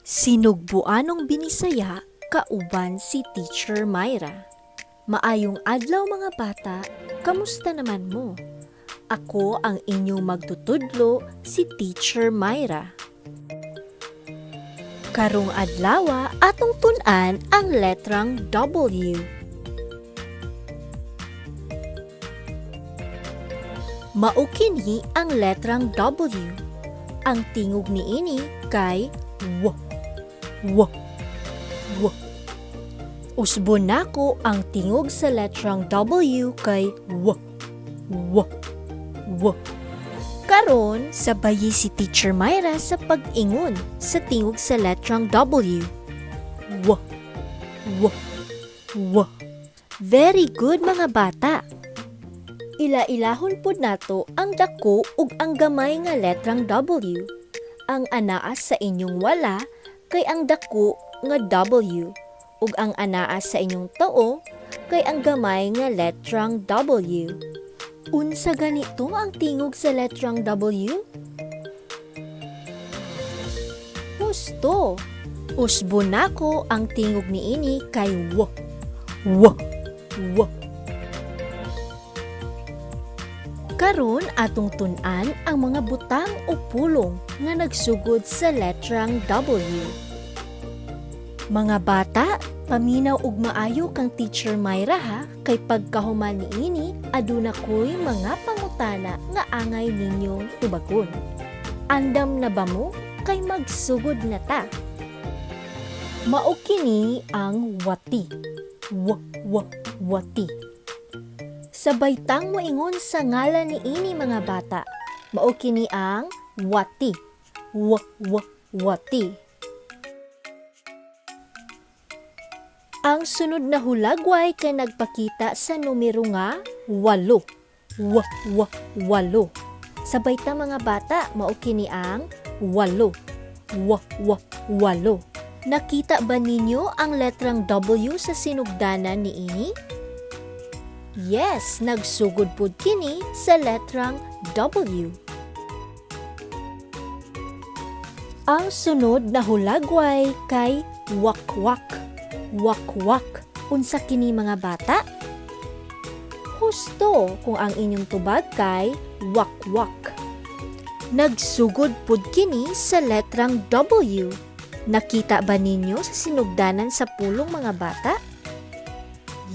Sinugbuanong binisaya kauban si Teacher Myra. Maayong adlaw mga bata, kamusta naman mo? Ako ang inyong magtutudlo, si Teacher Myra. Karong adlawa atong tun-an ang letrang W. Mao kini ang letrang W. Ang tingog niini kay W. W. W. Usbon nako ang tingog sa letrang W kay W. W. W. Karon, sabayi si Teacher Myra sa pag-ingon sa tingog sa letrang W. W. W. W. Very good mga bata. Ila-ilahon pud nato ang dako ug ang gamay nga letrang W. Ang anaas sa inyong wala kay ang dako nga W ug ang anaas sa inyong too kay ang gamay nga letrang W. Unsa ganito ang tingog sa letrang W? Husto. Usbon nako ang tingog niini kay W. W. W. Karon atong tun-an ang mga butang o pulong nga nagsugod sa letrang W. Mga bata, paminaw ug maayo kang Teacher Myra ha, kay pagkahuman niini aduna koy mga pangutana nga angay ninyong tubagon. Andam na ba mo kay magsugod na ta? Mao kini ang wati. Wati. Sabay tang moingon sa ngalan ni ini mga bata. Mao kini ang wati. Wati. Ang sunod na hulagway kay nagpakita sa numero nga 8. Walo. Sabay ta mga bata, mao kini ang 8. Walo. Nakita ba ninyo ang letrang W sa sinugdanan ni ini? Yes, nagsugod pud kini sa letrang W. Ang sunod na hulagway kay wakwak. Unsa kini mga bata? Husto kung ang inyong tubag kay wakwak. Nagsugod pud kini sa letrang W. Nakita ba ninyo sa sinugdanan sa pulong mga bata?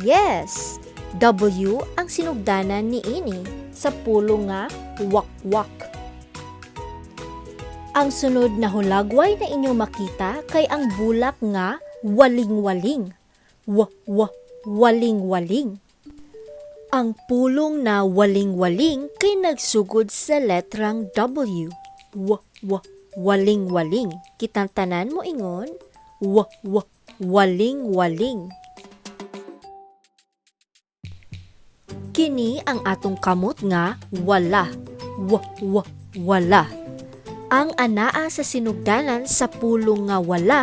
Yes, W ang sinugdanan ni ini sa pulong nga wakwak. Ang sunod na hulagway na inyong makita kay ang bulak nga waling-waling. Waling-waling. Ang pulong na waling-waling kay nagsugod sa letrang W. Waling-waling. Kitang tanan mo ingon? Waling-waling. Kini ang atong kamot nga wala. Wala. Ang anaa sa sinugdanan sa pulong nga wala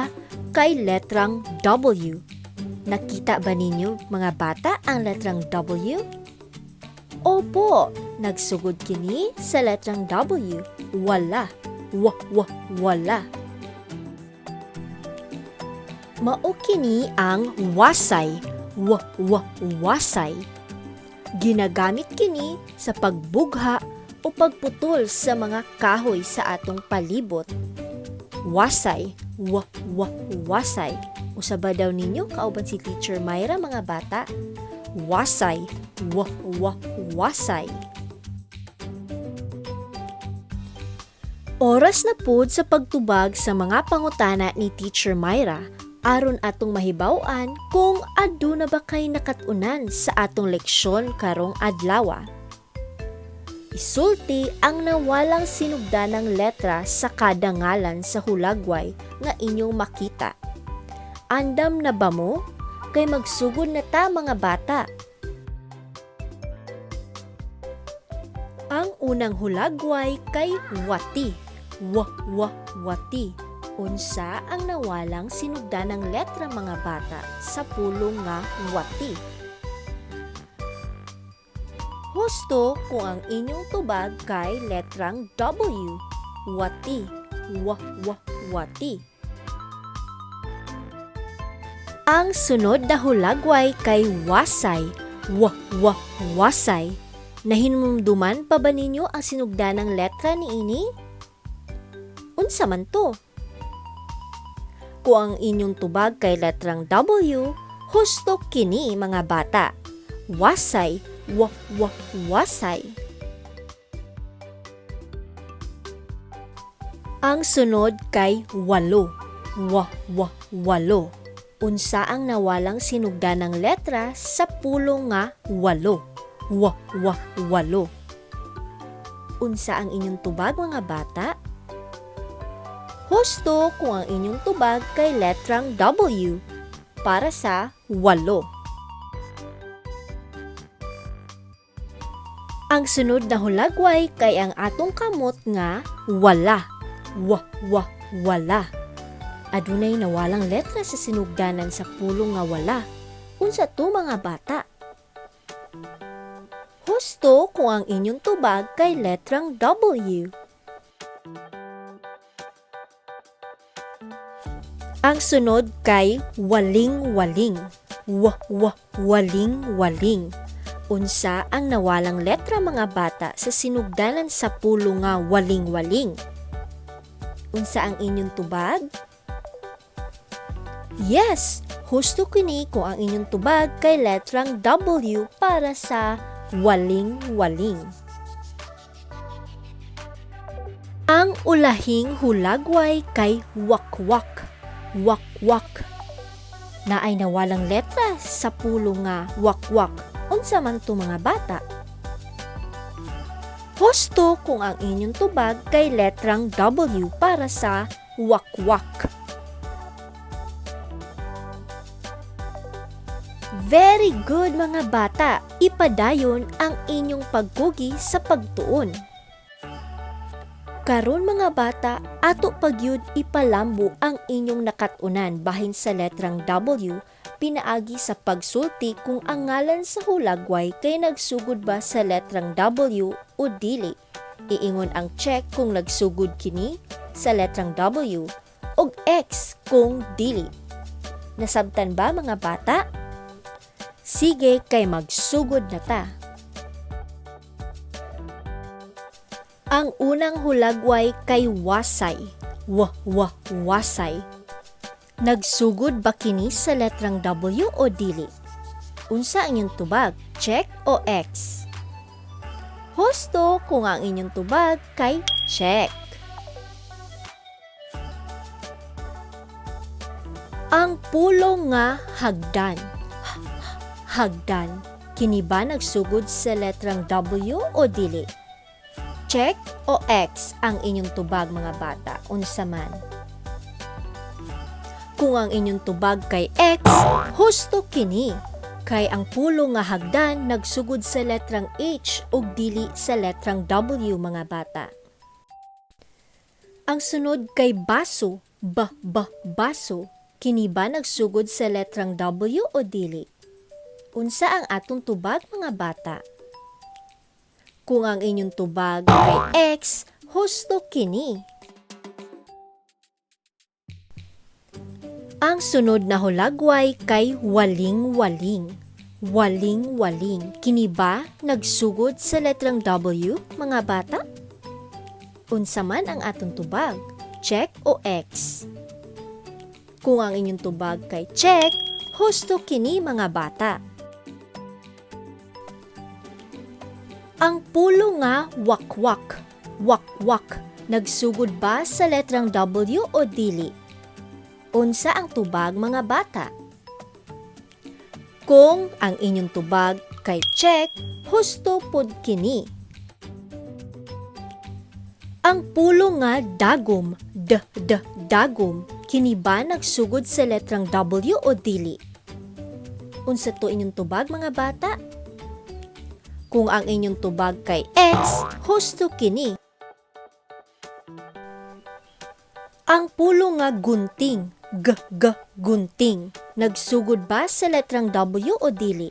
kay letrang W. Nakita ba ninyo mga bata ang letrang W? Opo, nagsugod kini sa letrang W. Wala. Wala. Mao kini ang wasay. Wasay. Ginagamit kini sa pagbugha o pagputol sa mga kahoy sa atong palibot. Wasay. Wasay. Usaba daw ninyo kauban si Teacher Myra mga bata. Wasay. Wasay. Oras na pud sa pagtubag sa mga pangutana ni Teacher Myra aron atong mahibaw-an kung aduna ba kay nakatunan sa atong leksyon karong adlawa. Isulti ang nawalang sinugdanang letra sa kada ngalan sa hulagway nga inyong makita. Andam na ba mo? Kay magsugod na ta mga bata. Ang unang hulagway kay wati. Wati. Unsa ang nawalang sinugdanang letra mga bata sa pulong nga wati? Husto kung ang inyong tubag kay letrang W. Wati. Wati. Ang sunod na hulagway kay wasay. Wasay. Nahinumduman pa ba ninyo ang sinugdanang letra niini? Unsa man to? Kung ang inyong tubag kay letrang W, husto kini mga bata. Wasay, wasay. Ang sunod kay walo. Walo. Unsa ang nawalang sinugdanang letra sa pulong nga walo. Walo. Unsa ang inyong tubag mga bata? Husto kung ang inyong tubag kay letrang W para sa walo. Ang sunod na hulagway kay ang atong kamot nga wala. Wala. Adunay nawalang letra sa sinugdanan sa pulong nga wala. Unsa to mga bata? Husto kung ang inyong tubag kay letrang W. Ang sunod kay waling-waling. Waling-waling. Unsa ang nawalang letra mga bata sa sinugdanan sa pulong nga waling-waling? Unsa ang inyong tubag? Yes, husto kini kung ang inyong tubag kay letrang W para sa waling-waling. Ang ulahing hulagway kay wakwak. Na ay nawalang letra sa pulong nga wakwak. Unsa man to mga bata? Husto kung ang inyong tubag kay letrang W para sa wakwak. Very good mga bata! Ipadayon ang inyong pagkugi sa pagtuon. Karon mga bata, ato pagyud ipalambo ang inyong nakatunan bahin sa letrang W, pinaagi sa pagsulti kung ang ngalan sa hulagway kay nagsugod ba sa letrang W o dili. Iingon ang check kung nagsugod kini sa letrang W ug X kung dili. Nasabtan ba mga bata? Sige kay magsugod na ta. Ang unang hulagway kay wasay. Wasay. Nagsugod ba kini sa letrang W o dili? Unsa ang inyong tubag? Check o X? Husto kung ang inyong tubag kay check. Ang pulong nga hagdan. Kini ba nagsugod sa letrang W o dili? Check o X ang inyong tubag mga bata, unsa man. Kung ang inyong tubag kay X, husto kini. Kay ang pulong nga hagdan nagsugod sa letrang H ug dili sa letrang W mga bata. Ang sunod kay baso, baso. Kini ba nagsugod sa letrang W o dili? Unsa ang atong tubag mga bata? Kung ang inyong tubag kay X, husto kini. Ang sunod na hulagway kay waling-waling. Kini ba nagsugod sa letrang W mga bata? Unsa man ang atong tubag? Check o X? Kung ang inyong tubag kay check, husto kini mga bata. Ang pulo nga wakwak. Nagsugod ba sa letrang W o dili? Unsa ang tubag mga bata? Kung ang inyong tubag kay check, husto pod kini. Ang pulo nga dagom. Dagom. Kini ba nagsugod sa letrang W o dili? Unsa to inyong tubag mga bata? Kung ang inyong tubag kay X, husto kini. Ang pulo nga gunting. Gunting. Nagsugod ba sa letrang W o dili?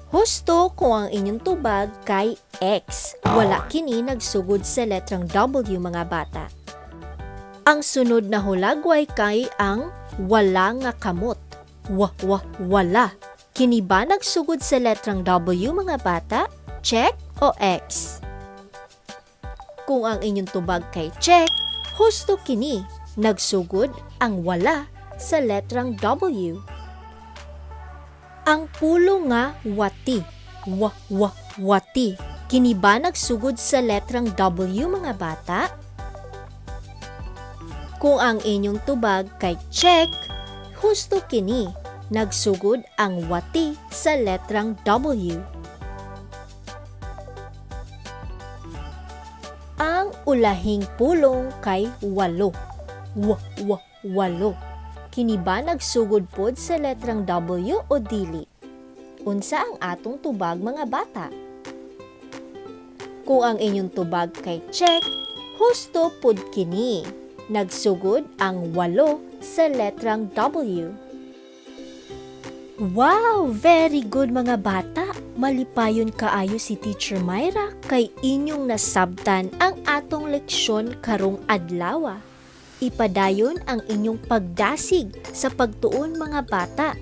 Husto kung ang inyong tubag kay X. Wala kini nagsugod sa letrang W mga bata. Ang sunod na hulagway kay ang wala nga kamot. Wala. Kini ba nagsugod sa letrang W mga bata? Check o X? Kung ang inyong tubag kay check, husto kini. Nagsugod ang wala sa letrang W. Ang pulo nga wati. Wati. Kini ba nagsugod sa letrang W mga bata? Kung ang inyong tubag kay check, husto kini. Nagsugod ang wati sa letrang W. Ang ulahing pulong kay walo. Walo. Kini ba nagsugod pod sa letrang W o dili? Unsa ang atong tubag mga bata? Kung ang inyong tubag kay check, husto pod kini. Nagsugod ang walo sa letrang W. Wow! Very good mga bata! Malipayon kaayo si Teacher Myra kay inyong nasabtan ang atong leksyon karong adlaw. Ipadayon ang inyong pagdasig sa pagtuon mga bata.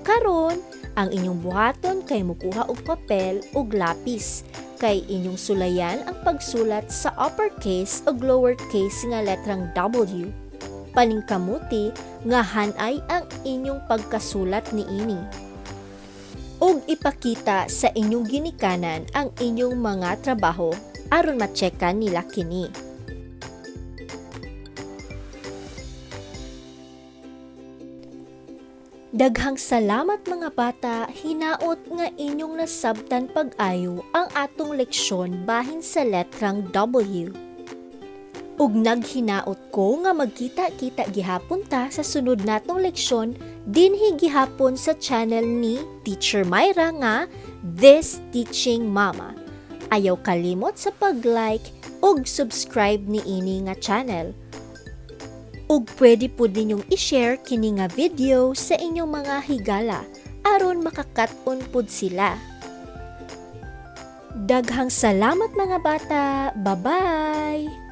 Karon, ang inyong buhaton kay mukuha og papel ug lapis kay inyong sulayan ang pagsulat sa uppercase ug lowercase nga letrang W. Paningkamuti nga hanay ang inyong pagkasulat niini. Ug ipakita sa inyong ginikanan ang inyong mga trabaho aron matsekan nila kini. Daghang salamat mga bata, hinaot nga inyong nasabtan pag-ayo ang atong leksyon bahin sa letrang W. Ug naghinaot ko nga magkita-kita gihapon ta sa sunod natong leksyon dinhi gihapon sa channel ni Teacher Myra nga This Teaching Mama. Ayaw kalimot sa pag-like ug subscribe niini nga channel. Ug pwede pud ninyong i-share kini nga video sa inyong mga higala aron makakat-on pud sila. Daghang salamat mga bata. Bye-bye!